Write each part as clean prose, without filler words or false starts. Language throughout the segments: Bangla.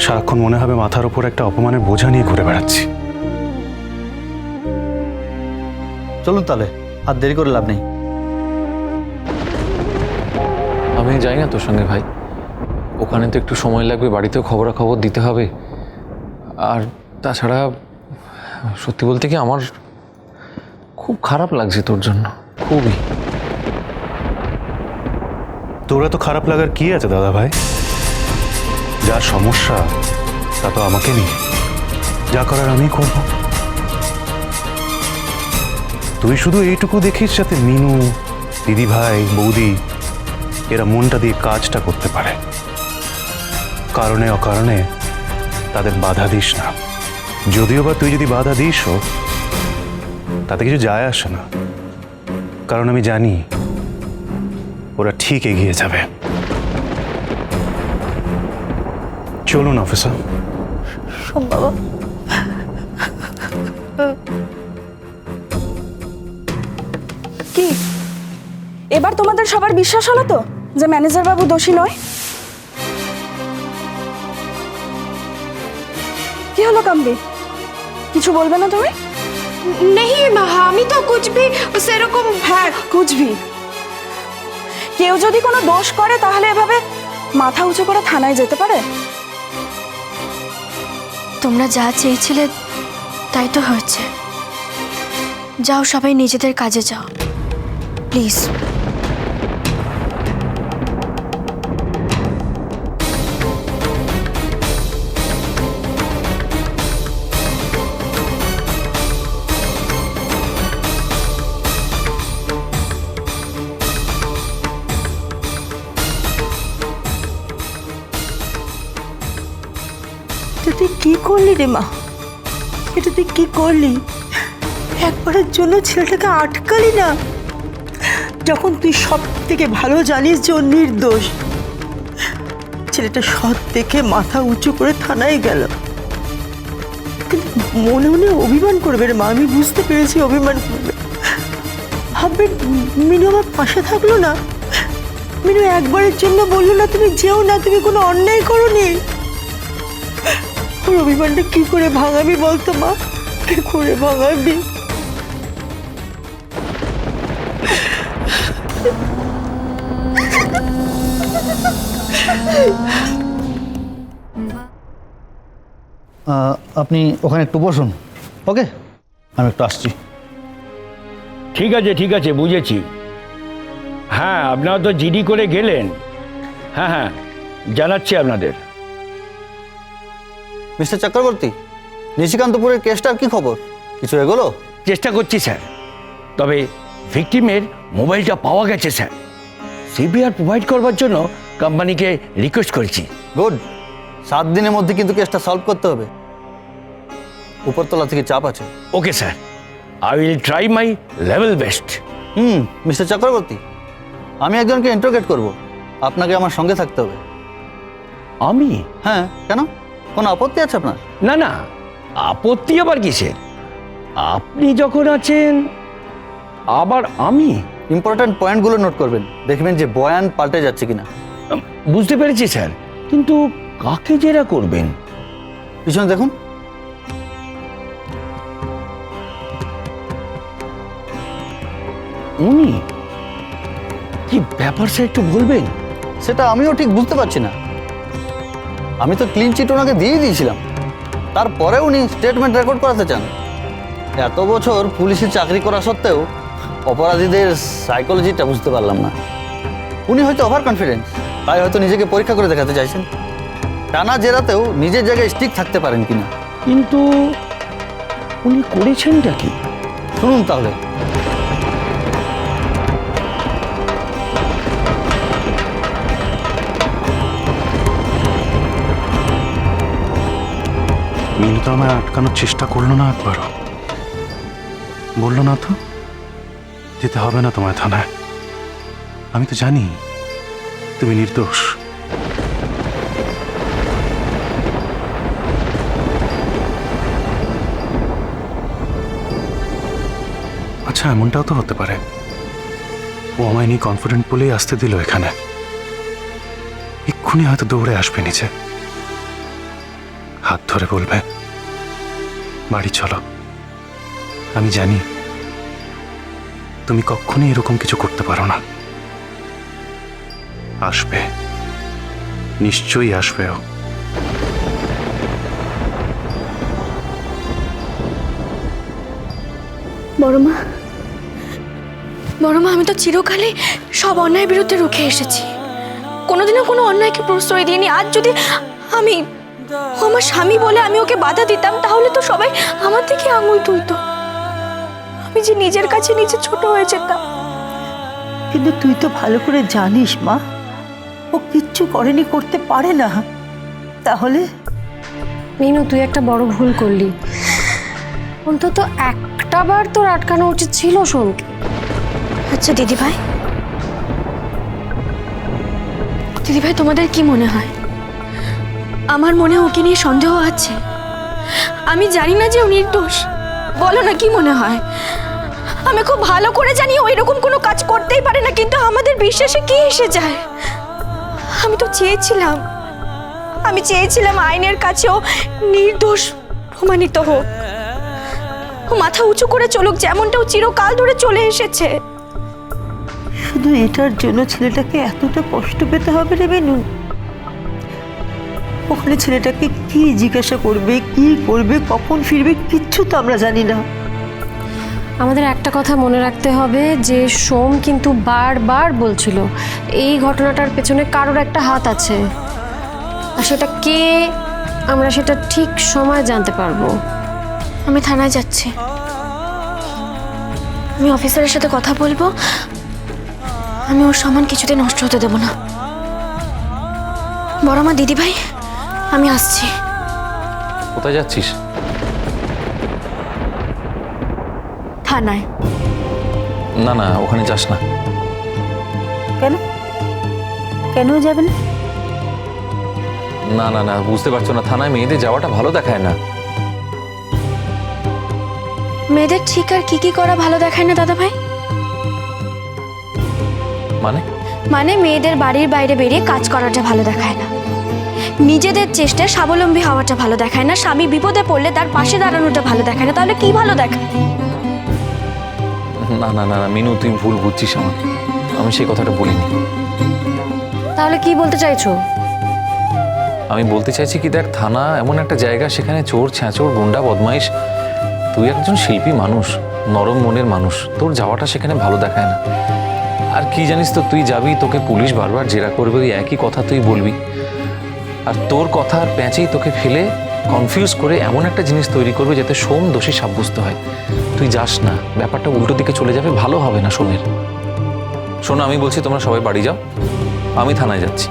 সারাক্ষণ মনে হবে মাথার উপর একটা অপমানের বোঝা নিয়ে ঘুরে বেড়াচ্ছি। চলুন তাহলে, আর দেরি করে লাভ নেই। আমি যাই না তোর সঙ্গে ভাই, ওখানে তো একটু সময় লাগবে, বাড়িতেও খবরাখবর দিতে হবে। আর তাছাড়া সত্যি বলতে কি আমার খুব খারাপ লাগছে তোর জন্য, খুবই। তোরা তো খারাপ লাগার কি আছে দাদা ভাই? যা সমস্যা তা তো আমাকে নিয়ে, যা করার আমি করব। তুই শুধু এইটুকু দেখিস যাতে মিনু, দিদি ভাই, বৌদি এরা মনটা দিয়ে কাজটা করতে পারে। কারণে অকারণে তাদের বাধা দিস না। যদিও বা তুই যদি বাধা দিসও তাতে কিছু যায় আসে না, কারণ আমি জানি ওরা ঠিক এগিয়ে যাবে। চলুন অফিসার। বাবা, কি এবার তোমাদের সবার বিশ্বাস হলো তো যে ম্যানেজার বাবু দোষী নয়? কি হলো কাম্বি, কিছু বলবে না তুমি? नहीं हामी तो कुछ भी সেরকম। হ্যাঁ, কুচবি। কেউ যদি কোনো দোষ করে তাহলে এভাবে মাথা উঁচু করে থানায় যেতে পারে? তোমরা যা চেয়েছিলে তাই তো হয়েছে। যাও, সবাই নিজেদের কাজে যাও প্লিজ। এটা তুই কি করলি রে মা? এটা তুই কি করলি? একবারের জন্য ছেলেটাকে আটকালি না, যখন তুই সব থেকে ভালো জানিস যে ও নির্দোষ। ছেলেটা সৎ দেখে মাথা উঁচু করে থানায় গেল, কিন্তু মনে মনে অভিমান করবে রে মা। আমি বুঝতে পেরেছি অভিমান করবে। ভাববে মিনু আমার পাশে থাকলো না, মিনু একবারের জন্য বললো না তুমি যেও না, তুমি কোনো অন্যায় করোনি। ওর অভিমানটা কি করে ভাঙাবি বলতো মা? কি করে ভাঙাবি? আপনি ওখানে একটু বসুন, ওকে? আমি একটু আসছি। ঠিক আছে বুঝেছি। হ্যাঁ, আপনারা তো জিডি করে গেলেন। হ্যাঁ, জানাচ্ছি আপনাদের। মিস্টার চক্রবর্তী, নিশিকান্তপুরের কেসটার কি খবর? কিছু এগোলো? চেষ্টা করছি স্যার, তবে ভিকটিমের মোবাইলটা পাওয়া গেছে স্যার। সিবিআর প্রোভাইড করবার জন্য কোম্পানিকে রিকোয়েস্ট করেছি। গুড। 7 দিনের মধ্যে কিন্তু কেসটা সলভ করতে হবে। উপরতলা থেকে চাপ আছে। Okay sir, I will try my level best. Mister Chakraborty, আমি একজনকে ইন্টারোগেট করব, আপনাকে আমার সঙ্গে থাকতে হবে। আমি? হ্যাঁ, কেন? কোনো আপত্তি আছে আপনার? না, আপত্তি আবার কিসের? আপনি যখন আছেন আবার আমি? ইম্পর্ট্যান্ট পয়েন্টগুলো নোট করবেন, দেখবেন যে বয়ান পাল্টে যাচ্ছে কিনা। বুঝতে পেরেছি স্যার, কিন্তু কাকে জেরা করবেন? পিছনে দেখুন। উনি কি ব্যাপার স্যার, একটু বলবেন? সেটা আমিও ঠিক বুঝতে পারছি না। আমি তো ক্লিন চিট ওনাকে দিয়ে দিয়েছিলাম, তারপরে উনি স্টেটমেন্ট রেকর্ড করাতে চান। এত বছর পুলিশে চাকরি করা সত্ত্বেও অপরাধীদের সাইকোলজিটা বুঝতে পারলাম না। উনি হয়তো ওভার কনফিডেন্স, তাই হয়তো নিজেকে পরীক্ষা করে দেখাতে চাইছেন। টানা জেরাতেও নিজের জায়গায় স্টিক থাকতে পারেন কিনা। কিন্তু উনি করেছেনটা কি? শুনুন তাহলে। মিনু তো আমায় আটকানোর চেষ্টা করলো না একবারও। বললো না তো যেতে হবে না তোমায় থানায়। আমি তো জানি তুমি নির্দোষ। আচ্ছা, এমনটাও তো হতে পারে ও আমায় নিয়ে কনফিডেন্ট বলেই আসতে দিল এখানে। এক্ষুনি হয়তো দৌড়ে আসবে নিচে। হাত ধরে বলবে, বাড়ি চলো। আমি জানি তুমি কখনোই এরকম কিছু করতে পারো না। আসবে, নিশ্চয়ই আসবেও। বড়মা, বড়মা, আমি তো চিরকালই সব অন্যায়ের বিরুদ্ধে রুখে এসেছি, কোনোদিনও কোনো অন্যায়কে প্রশ্রয় দিইনি। আজ যদি আমি আমার স্বামী বলে আমি ওকে বাধা দিতাম, তাহলে তো সবাই আমার দিকে আঙুল তুলতো। আমি যে নিজের কাছে নিজে ছোট হয়ে যেতাম। কিন্তু তুই তো ভালো করে জানিস মা, ও কিচ্ছু করেনি, করতে পারে না। তাহলে মিনু, তুই একটা বড় ভুল করলি। অন্তত একটা বার তোর আটকানো উচিত ছিল সোমকে। আচ্ছা দিদিভাই, দিদিভাই তোমাদের কি মনে হয়? আমার মনে ওকে নিয়ে সন্দেহ আছে। আমি জানি না যে ও নির্দোষ। বলো না, কি মনে হয়? আমি খুব ভালো করে জানি ও এরকম কোনো কাজ করতেই পারে না, কিন্তু আমাদের বিশ্বাসে কি এসে যায়? আমি তো চেয়েছিলাম, আমি চেয়েছিলাম আইনের কাছেও নির্দোষ প্রমাণিত হোক। ও মাথা উঁচু করে চলুক, যেমনটা ও চিরকাল ধরে চলে এসেছে। শুধু এটার জন্য ছেলেটাকে এতটা কষ্ট পেতে হবে রে বেনু? ওখানে ছেলেটাকে কি জিজ্ঞাসা করবে, কি করবে, কখন ফিরবে, কিচ্ছু তো আমরা জানি না। আমাদের একটা কথা মনে রাখতে হবে যে সোম কিন্তু বারবার বলছিল এই ঘটনাটার পেছনে কারোর একটা হাত আছে, আর সেটা কে আমরা সেটা ঠিক সময় জানতে পারবো। আমি থানায় যাচ্ছি, আমি অফিসারের সাথে কথা বলবো। আমি ওর সম্মান কিছুতে নষ্ট হতে দেব না। বড় মা, দিদিভাই, আমি আসছি। কোথায় যাচ্ছিস? থানায়। না না, ওখানে যাস না। কেন? কেন যাবে না? না না না, বুঝতে পারছো না, থানায় মেয়েদের যাওয়াটা ভালো দেখায় না। মেয়েদের ঠিক আর কি কি করা ভালো দেখায় না দাদা ভাই? মানে মেয়েদের বাড়ির বাইরে বেরিয়ে কাজ করাটা ভালো দেখায় না, নিজেদের চেষ্টায় স্বাবলম্বী হওয়াটা ভালো দেখায় না, স্বামী বিপদে পড়লে তার পাশে দাঁড়ানোটা ভালো দেখায় না। তাহলে কি ভালো দেখায়? না না না না, মিনু, তুই ভুল বুঝছিস আমাকে। আমি সেই কথাটা বলিনি। তাহলে কি বলতে চাইছো? আমি বলতে চাইছি কি, দেখ, থানা এমন একটা জায়গা, সেখানে চোর ছ্যাঁচোর গুন্ডা বদমাইশ। তুই একজন শিল্পী মানুষ, নরম মনের মানুষ, তোর যাওয়াটা সেখানে ভালো দেখায় না। আর কি জানিস তো, তুই যাবি, তোকে পুলিশ বারবার জেরা করবে, ওই একই কথা তুই বলবি, আর তোর কথার প্যাঁচেই তোকে ফেলে কনফিউজ করে এমন একটা জিনিস তৈরি করবে যাতে সোম দোষী সাব্যস্ত হয়। তুই যাস না, ব্যাপারটা উল্টো দিকে চলে যাবে, ভালো হবে না সোমের। শোনো, আমি বলছি তোমরা সবাই বাড়ি যাও, আমি থানায় যাচ্ছি।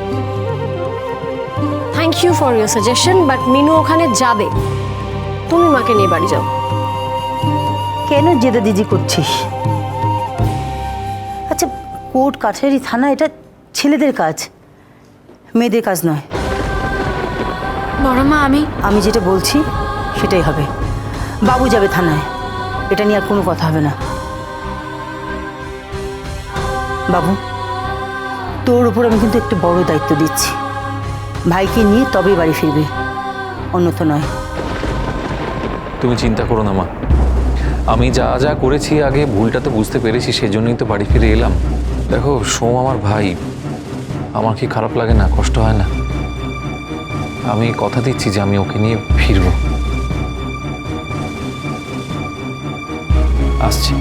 Thank you for your suggestion, but Minu ওখানে যাবে। তুমি মাকে নিয়ে বাড়ি যাও। কেন জেদাদিজি করছিস? আচ্ছা, কোর্ট কাছারি থানা এটা ছেলেদের কাজ, মেয়েদের কাজ নয়। বড় মা, আমি যেটা বলছি সেটাই হবে। বাবু যাবে থানায়, এটা নিয়ে আর কোনো কথা হবে না। বাবু, তোর উপর আমি কিন্তু একটু বড় দায়িত্ব দিচ্ছি। ভাইকে নিয়ে তবেই বাড়ি ফিরবে, অন্যথা নয়। তুমি চিন্তা করো না মা, আমি যা যা করেছি আগে ভুলটা তো বুঝতে পেরেছি, সেজন্যই তো বাড়ি ফিরে এলাম। দেখো, সোম আমার ভাই, আমার কি খারাপ লাগে না, কষ্ট হয় না? আমি কথা দিচ্ছি যে আমি ওকে নিয়ে ফিরবো। আসছি।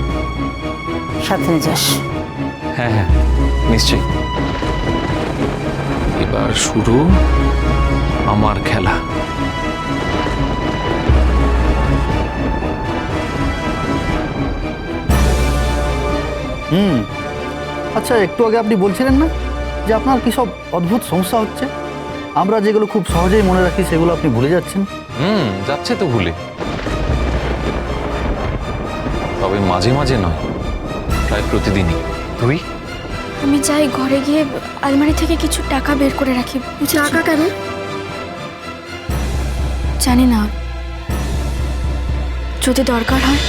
সাবধানে যাস। হ্যাঁ হ্যাঁ, নিশ্চয়ই। এবার শুরু আমার খেলা। আচ্ছা, একটু আগে আপনি বলছিলেন না যে আপনার কি সব অদ্ভুত সমস্যা হচ্ছে? আমরা যেগুলো খুব সহজেই মনে রাখি সেগুলো আপনি ভুলে যাচ্ছেন। যাচ্ছে তো ভুলে, তবে মাঝে মাঝে নয়, প্রায় প্রতিদিনই। তুই? আমি যাই ঘরে গিয়ে আলমারি থেকে কিছু টাকা বের করে রাখি। টাকা কেন? জানি না, যদি দরকার হয়।